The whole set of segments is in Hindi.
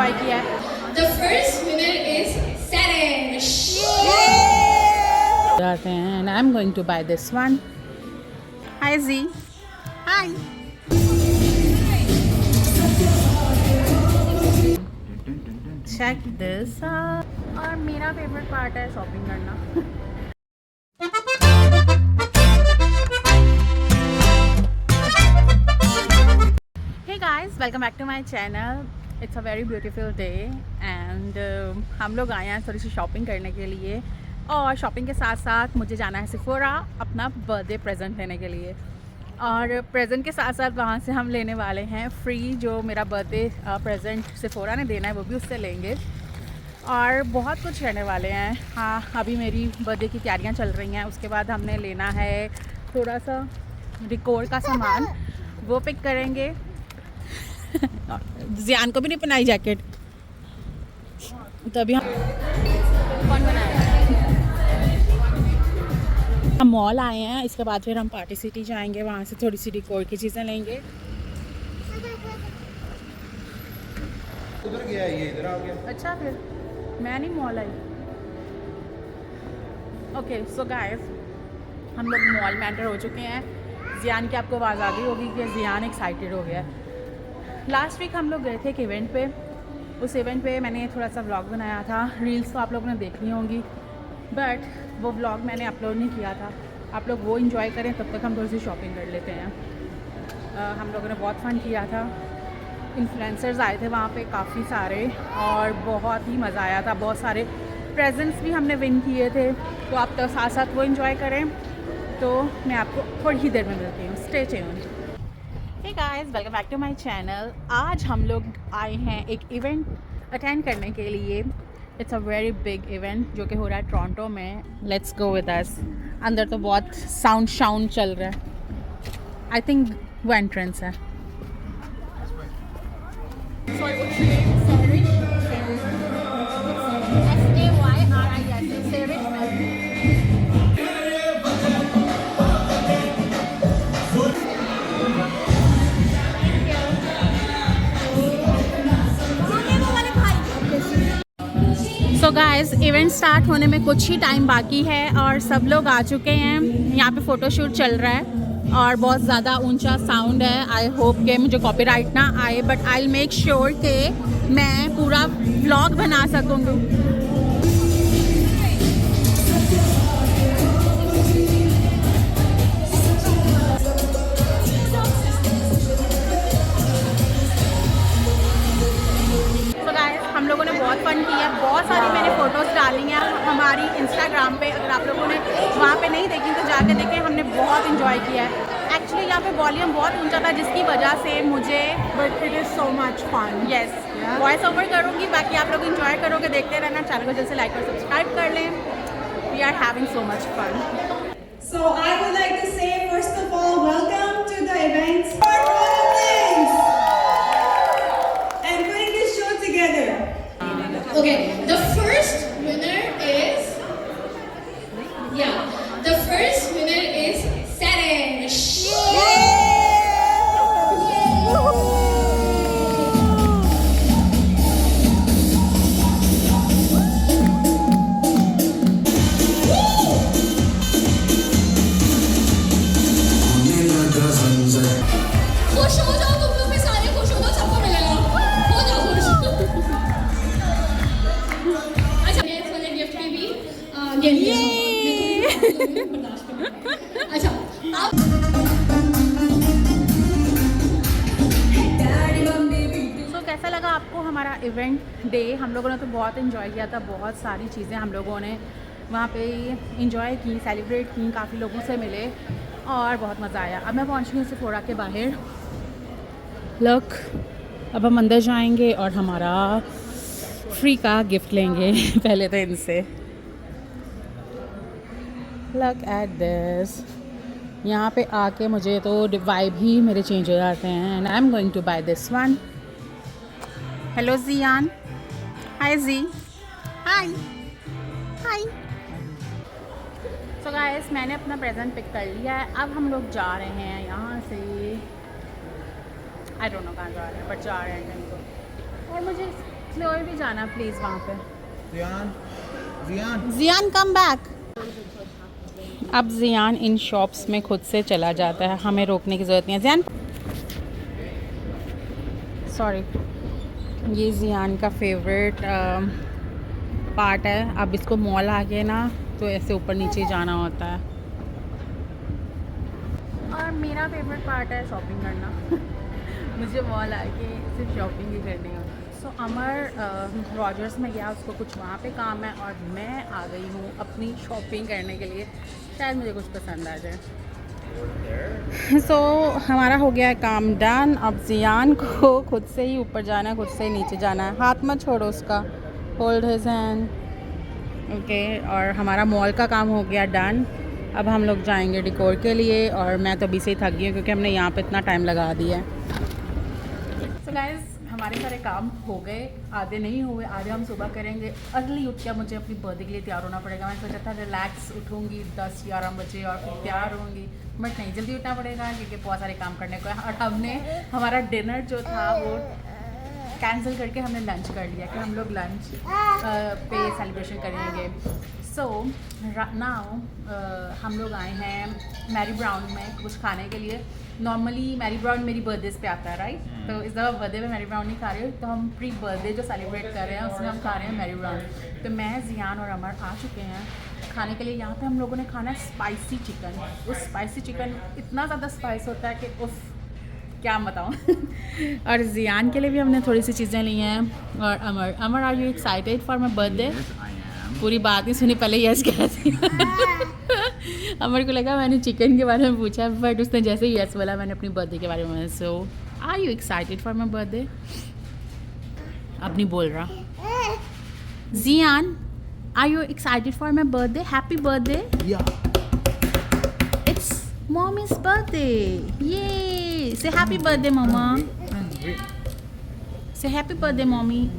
इंजॉय किया है। The first winner is Sarish. जाते हैं and I'm going to buy this one. Hi Z. Hi. Check this out. और मेरा फेवरेट पार्ट है शॉपिंग करना। Hey guys, welcome back to my channel. It's a very beautiful day and हम लोग आए हैं थोड़ी सी शॉपिंग करने के लिए और शॉपिंग के साथ साथ मुझे जाना है सेफोरा अपना बर्थडे प्रेजेंट लेने के लिए। और प्रेजेंट के साथ साथ वहाँ से हम लेने वाले हैं फ्री जो मेरा बर्थडे प्रेजेंट सेफोरा ने देना है वो भी उससे लेंगे और बहुत कुछ रहने वाले हैं। हाँ, अभी मेरी बर्थडे की तैयारियाँ चल रही हैं। उसके बाद हमने लेना है थोड़ा सा डेकोर का सामान, वो पिक करेंगे। जियान को भी नहीं पहनाई जैकेट, तभी कौन बनाया। हम मॉल आए हैं, इसके बाद फिर हम पार्टी सिटी जाएंगे, वहाँ से थोड़ी सी डेकोर की चीज़ें लेंगे। उधर गया ये इधर आ गया। अच्छा, फिर मैं नहीं मॉल आई। ओके सो गाइस, हम लोग मॉल में एंटर हो चुके हैं। जियान की आपको आवाज़ आ गई होगी कि जियान एक्साइटेड हो गया। लास्ट वीक हम लोग गए थे एक इवेंट पे, उस इवेंट पे मैंने थोड़ा सा व्लॉग बनाया था। रील्स तो आप लोगों ने देखनी होंगी बट वो व्लॉग मैंने अपलोड नहीं किया था। आप लोग वो एंजॉय करें, तब तक हम थोड़ी सी शॉपिंग कर लेते हैं। हम लोगों ने बहुत फ़न किया था। इन्फ्लुएंसर्स आए थे वहाँ पे काफ़ी सारे और बहुत ही मज़ा आया था। बहुत सारे प्रेजेंट्स भी हमने विन किए थे, तो आप तो साथ साथ वो एंजॉय करें। तो मैं आपको थोड़ी ही देर में मिलती हूँ। Stay tuned. Hey guys, welcome back to my channel. आज हम लोग आए हैं एक इवेंट अटेंड करने के लिए। It's a very big event जो कि हो रहा है टोरंटो में। Let's go with us. अंदर तो बहुत साउंड चल रहा है। आई थिंक वो एंट्रेंस है। सो गाइस, इवेंट स्टार्ट होने में कुछ ही टाइम बाकी है और सब लोग आ चुके हैं। यहाँ पे फ़ोटोशूट चल रहा है और बहुत ज़्यादा ऊंचा साउंड है। आई होप के मुझे कॉपीराइट ना आए, but I will make sure के मैं पूरा व्लॉग बना सकूँगी। हम लोगों ने बहुत फन किया। बहुत सारी मैंने फ़ोटोज़ डाली हैं हमारी इंस्टाग्राम पे। अगर आप लोगों ने वहाँ पे नहीं देखी तो जाकर देखें। हमने बहुत इंजॉय किया है। एक्चुअली यहाँ पे वॉल्यूम बहुत ऊंचा था जिसकी वजह से मुझे, but it is so much fun. Yes, voice over करूँगी, बाकी आप लोग इंजॉय करोगे, देखते रहना। चैनल को जल्द से लाइक और सब्सक्राइब कर लें। We are having so much fun. So I would like to say first of all, welcome to the event. And putting this show together. Okay, the first winner is the first winner is Sarish. खुश हो जाओ तुम लोग भी, सारे खुश हो जाओ, सबको मिलेगा। हो जाओ खुश। अच्छा, नेक्स्ट वाले गिफ्ट में भी अच्छा आप तो कैसा लगा आपको हमारा इवेंट डे? हम लोगों ने तो बहुत इन्जॉय किया था। बहुत सारी चीज़ें हम लोगों ने वहाँ पे इंजॉय की, सेलिब्रेट की, काफ़ी लोगों से मिले और बहुत मज़ा आया। अब मैं पहुँच गई सेफोरा के बाहर। लुक, अब हम अंदर जाएंगे और हमारा फ्री का गिफ्ट लेंगे। पहले तो इनसे लुक एट दिस। यहाँ पे आके मुझे तो वाइब ही मेरे चेंज हो जाते हैं। And I am going to buy this one. Hello Jian. Hi ji. Hi hi. So guys, मैंने अपना प्रेजेंट पिक कर लिया है। अब हम लोग जा रहे हैं यहाँ से। आई डोंट नो कहाँ जा रहे हैं, बट जा रहे हैं कहीं को। और मुझे फ्लोर भी जाना प्लीज़ वहाँ पे। जियान जियान कम बैक। अब जियान इन शॉप्स में खुद से चला जाता है, हमें रोकने की ज़रूरत नहीं है। जियान सॉरी, ये जियान का फेवरेट पार्ट है। अब इसको मॉल आ गए ना तो ऐसे ऊपर नीचे जाना होता है। और मेरा फेवरेट पार्ट है शॉपिंग करना। मुझे मॉल आके सिर्फ शॉपिंग ही करनी होती है। सो अमर रॉजर्स में गया, उसको कुछ वहाँ पे काम है और मैं आ गई हूँ अपनी शॉपिंग करने के लिए, शायद मुझे कुछ पसंद आ जाए। सो हमारा हो गया है काम डन। अब जियान को खुद से ही ऊपर जाना है, खुद से ही नीचे जाना है। हाथ मत छोड़ो उसका, होल्ड हिज हैंड। ओके, और हमारा मॉल का काम हो गया डन। अब हम लोग जाएंगे डिकोर के लिए और मैं तो अभी से ही थक गई हूँ क्योंकि हमने यहाँ पे इतना टाइम लगा दिया है। सो गाइस, हमारे सारे काम हो गए, आधे नहीं हुए, आधे हम सुबह करेंगे। अर्ली उठ के मुझे अपनी बर्थडे के लिए तैयार होना पड़ेगा। मैंने सोचा था रिलैक्स उठूँगी 10-11 बजे और फिर तैयार होंगी, बट नहीं, जल्दी उठना पड़ेगा क्योंकि बहुत सारे काम करने को है। और हमने हमारा डिनर जो था वो कैंसिल करके हमने लंच कर लिया कि हम लोग लंच पे सेलिब्रेशन करेंगे। सो नाउ हम लोग आए हैं मैरी ब्राउन में कुछ खाने के लिए। नॉर्मली मैरी ब्राउन मेरी बर्थडे पे आता है, राइट? तो इस दफ़ा बर्थडे में मैरी ब्राउन नहीं खा रहे हो, तो हम प्री बर्थडे जो सेलिब्रेट कर रहे हैं उसमें हम खा रहे हैं मैरी ब्राउन। तो मैं, जियान और अमर आ चुके हैं खाने के लिए। यहाँ पे हम लोगों ने खाना है स्पाइसी चिकन। उस स्पाइसी चिकन इतना ज़्यादा स्पाइस होता है कि उफ, क्या बताऊँ। और जियान के लिए भी हमने थोड़ी सी चीज़ें ली हैं। और Amar are you excited for my birthday? पूरी बात नहीं सुनी, पहले यस कह दी। अमर को लगा मैंने चिकन के बारे में पूछा, बट उसने जैसे ही यस बोला मैंने अपनी बर्थडे के बारे में। So are you excited for my birthday? अब नहीं बोल रहा। Jiyan, are you excited for my birthday? Happy birthday. It's mommy's birthday. ये से हैप्पी बर्थडे मम्मा। से हैप्पी बर्थडे मॉमी।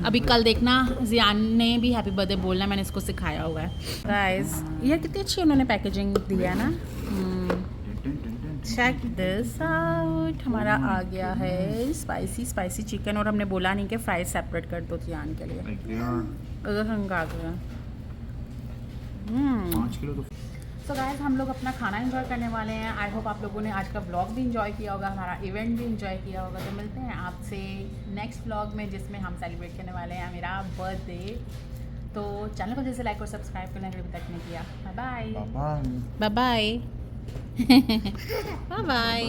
अभी कल देखना जियान ने भी हैप्पी बर्थडे बोलना, मैंने इसको सिखाया हुआ है। गाइस, ये कितनी अच्छी उन्होंने पैकेजिंग दी है ना। Check this out. हमारा आ गया है स्पाइसी चिकन और हमने बोला नहीं कि फ्राइज सेपरेट कर दो जियान के लिए। आ गया। सो गाइस, हम लोग अपना खाना एंजॉय करने वाले हैं। आई होप आप लोगों ने आज का व्लॉग भी एंजॉय किया होगा, हमारा इवेंट भी एंजॉय किया होगा। तो मिलते हैं आपसे नेक्स्ट व्लॉग में जिसमें हम सेलिब्रेट करने वाले हैं मेरा बर्थडे। तो चैनल को जैसे लाइक और सब्सक्राइब करने अभी तक नहीं किया। Bye bye bye bye bye bye.